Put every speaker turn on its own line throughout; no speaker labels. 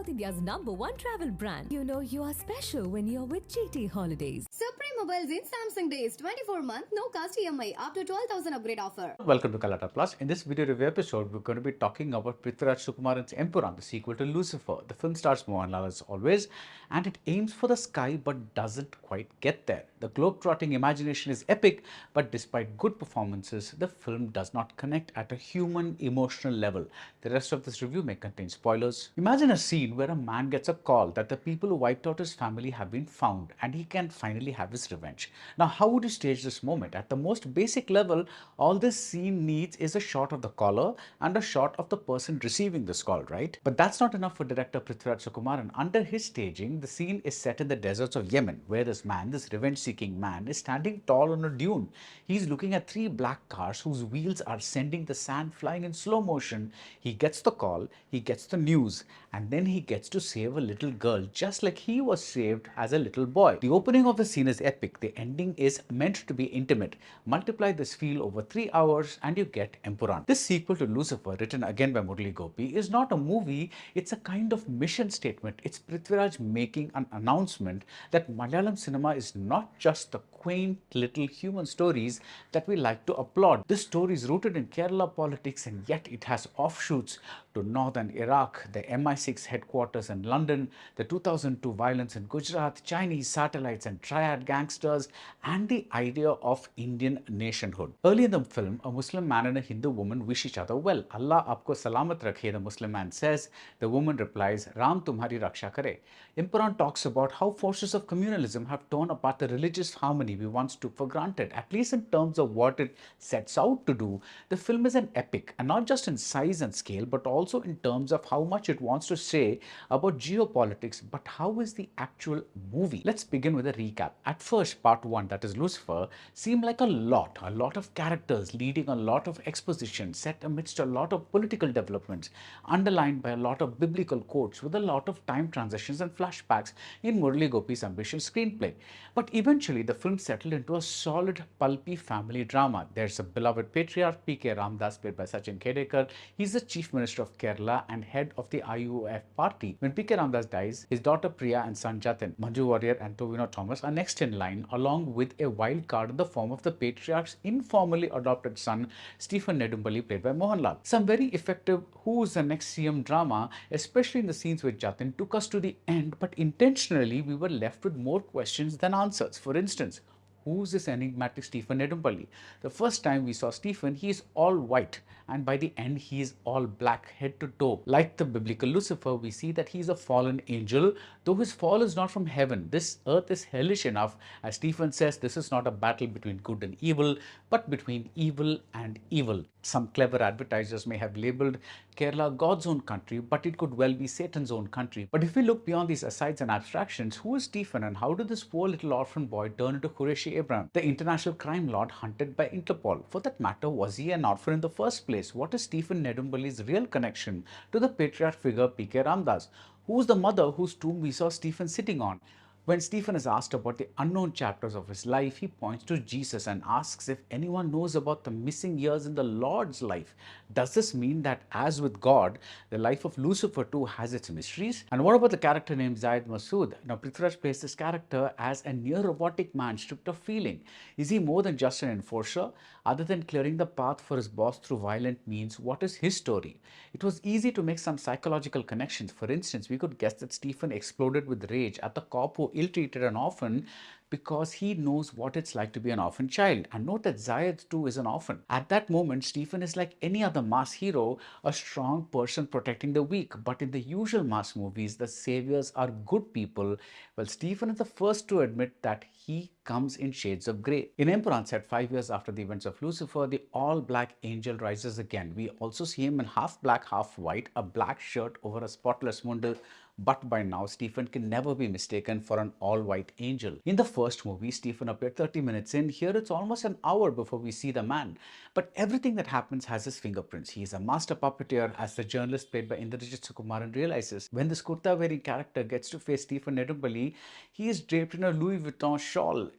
South India's #1 travel brand. You know you are special when you're with GT Holidays.
Supreme Mobiles in Samsung Days 24-month no cost EMI up to 12,000 upgrade offer.
Welcome to Galatta Plus. In this video review episode, we're going to be talking about Prithviraj Sukumaran's Empiron, the sequel to Lucifer. The film stars Mohanlal as always, and it aims for the sky but doesn't quite get there. The globe-trotting imagination is epic, but despite good performances, the film does not connect at a human emotional level. The rest of this review may contain spoilers. Imagine a scene where a man gets a call that the people who wiped out his family have been found and he can finally have his revenge. Now, how would you stage this moment? At the most basic level, all this scene needs is a shot of the caller and a shot of the person receiving this call, right? But that's not enough for director Prithviraj Sukumaran. Under his staging, the scene is set in the deserts of Yemen, where this man, this revenge-seeking man, is standing tall on a dune. He's looking at 3 black cars whose wheels are sending the sand flying in slow motion. He gets the call, he gets the news, and then he gets to save a little girl, just like he was saved as a little boy. The opening of the scene is epic. The ending is meant to be intimate. Multiply this feel over 3 hours and you get Empuraan. This sequel to Lucifer, written again by Murali Gopy, is not a movie, it's a kind of mission statement. It's Prithviraj making an announcement that Malayalam cinema is not just the quaint little human stories that we like to applaud. This story is rooted in Kerala politics, and yet it has offshoots to northern Iraq, the MI6 headquarters in London, the 2002 violence in Gujarat, Chinese satellites and triad gangsters, and the idea of Indian nationhood. Early in the film, a Muslim man and a Hindu woman wish each other well. Allah aapko salamat rakhe, the Muslim man says. The woman replies, Ram tumhari raksha kare. Empiron talks about how forces of communalism have torn apart the religious harmony we once took for granted. At least in terms of what it sets out to do, the film is an epic, and not just in size and scale, but also in terms of how much it wants to say about geopolitics. But how is the actual movie? Let's begin with a recap. At first, part 1, that is Lucifer, seemed like a lot of characters leading a lot of exposition set amidst a lot of political developments, underlined by a lot of biblical quotes with a lot of time transitions and flashbacks in Murali Gopy's ambitious screenplay. But eventually, the film settled into a solid, pulpy family drama. There's a beloved patriarch, P.K. Ramdas, played by Sachin Khedekar. He's the Chief Minister of Kerala and head of the IUF party. When P.K. Ramdas dies, his daughter Priya and son Jatin, Manju Warrier and Tovino Thomas are next in line, along with a wild card in the form of the patriarch's informally adopted son, Stephen Nedumbally, played by Mohanlal. Some very effective who's the next CM drama, especially in the scenes with Jatin, took us to the end, but intentionally we were left with more questions than answers. For instance, who's this enigmatic Stephen Nedumbally? The first time we saw Stephen, he is all white, and by the end he is all black head to toe. Like the biblical Lucifer, we see that he is a fallen angel, though his fall is not from heaven. This earth is hellish enough. As Stephen says, this is not a battle between good and evil, but between evil and evil. Some clever advertisers may have labeled Kerala God's own country, but it could well be Satan's own country. But if we look beyond these asides and abstractions, who is Stephen and how did this poor little orphan boy turn into Qureshi Abraham, the international crime lord hunted by Interpol? For that matter, was he an orphan in the first place? What is Stephen Nedumbally's real connection to the patriarch figure P.K. Ramdas? Who is the mother whose tomb we saw Stephen sitting on? When Stephen is asked about the unknown chapters of his life, he points to Jesus and asks if anyone knows about the missing years in the Lord's life. Does this mean that, as with God, the life of Lucifer too has its mysteries? And what about the character named Zayed Masood? Now, Prithviraj plays this character as a near-robotic man stripped of feeling. Is he more than just an enforcer? Other than clearing the path for his boss through violent means, what is his story? It was easy to make some psychological connections. For instance, we could guess that Stephen exploded with rage at the cop who ill-treated an orphan because he knows what it's like to be an orphan child. And note that Zayed too is an orphan. At that moment, Stephen is like any other mass hero, a strong person protecting the weak. But in the usual mass movies, the saviors are good people. Well, Stephen is the first to admit that he comes in shades of grey. In Emperor, set 5 years after the events of Lucifer, the all-black angel rises again. We also see him in half black, half white, a black shirt over a spotless mundu. But by now, Stephen can never be mistaken for an all-white angel. In the first first movie, Stephen appeared 30 minutes in. Here it's almost an hour before we see the man. But everything that happens has his fingerprints. He is a master puppeteer, as the journalist played by Prithviraj Sukumaran realizes. When this kurta-wearing character gets to face Stephen Nedumbally, he is draped in a Louis Vuitton shawl.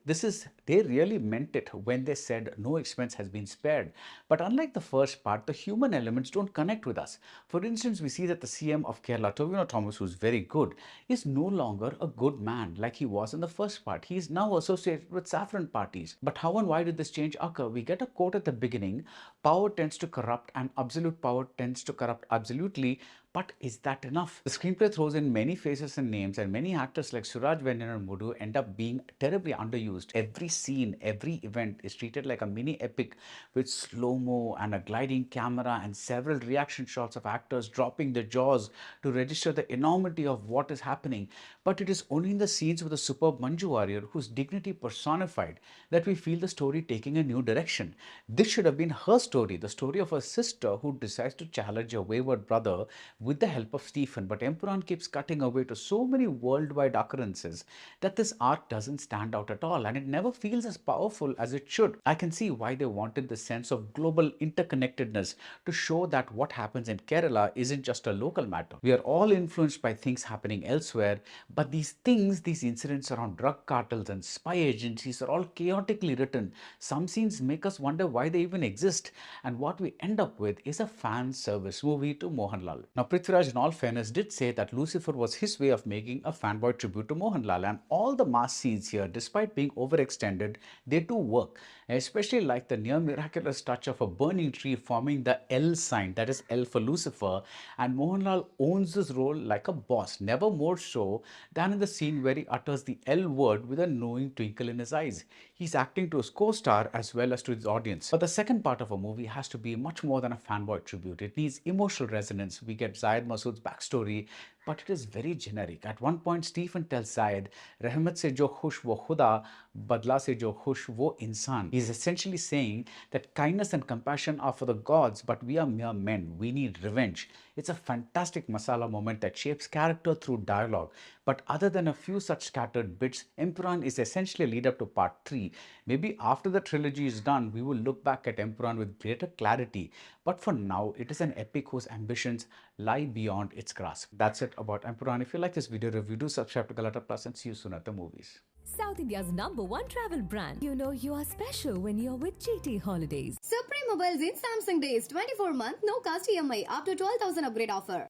They really meant it when they said no expense has been spared. But unlike the first part, the human elements don't connect with us. For instance, we see that the CM of Kerala, Tovino Thomas, who's very good, is no longer a good man like he was in the first part. He is now associated with saffron parties. But how and why did this change occur? We get a quote at the beginning: power tends to corrupt and absolute power tends to corrupt absolutely. But is that enough? The screenplay throws in many faces and names, and many actors like Suraj Vennen and Mudu end up being terribly underused. Every scene, every event is treated like a mini epic with slow-mo and a gliding camera and several reaction shots of actors dropping their jaws to register the enormity of what is happening. But it is only in the scenes with the superb Manju warrior, whose dignity personified, that we feel the story taking a new direction. This should have been her story, the story of her sister who decides to challenge her wayward brother with the help of Stephen. But Empiron keeps cutting away to so many worldwide occurrences that this arc doesn't stand out at all, and it never feels as powerful as it should. I can see why they wanted the sense of global interconnectedness to show that what happens in Kerala isn't just a local matter. We are all influenced by things happening elsewhere, but these incidents around drug cartels and spy agencies are all chaotically written. Some scenes make us wonder why they even exist, and what we end up with is a fan service movie to Mohanlal. Now, Prithviraj, in all fairness, did say that Lucifer was his way of making a fanboy tribute to Mohanlal, and all the mass scenes here, despite being overextended, they do work. I especially like the near miraculous touch of a burning tree forming the L sign, that is L for Lucifer, and Mohanlal owns this role like a boss, never more so than in the scene where he utters the L word with a knowing twinkle in his eyes. He's acting to his co-star as well as to his audience. But the second part of a movie has to be much more than a fanboy tribute. It needs emotional resonance. We get Zayed Masood's backstory, but it is very generic. At one point, Stephen tells Zayed, "Rahmat se jo khush wo khuda, badla se jo khush wo insan." He's essentially saying that kindness and compassion are for the gods, but we are mere men. We need revenge. It's a fantastic masala moment that shapes character through dialogue. But other than a few such scattered bits, Empiron is essentially a lead up to part 3. Maybe after the trilogy is done, we will look back at Empiron with greater clarity. But for now, it is an epic whose ambitions lie beyond its grasp. That's it about Empiron. If you like this video review, do subscribe to Galatta Plus and see you soon at the movies.
South India's #1 travel brand. You know you are special when you're with GT Holidays.
Supreme Mobiles in Samsung Days 24-month no cost EMI up to 12,000 upgrade offer.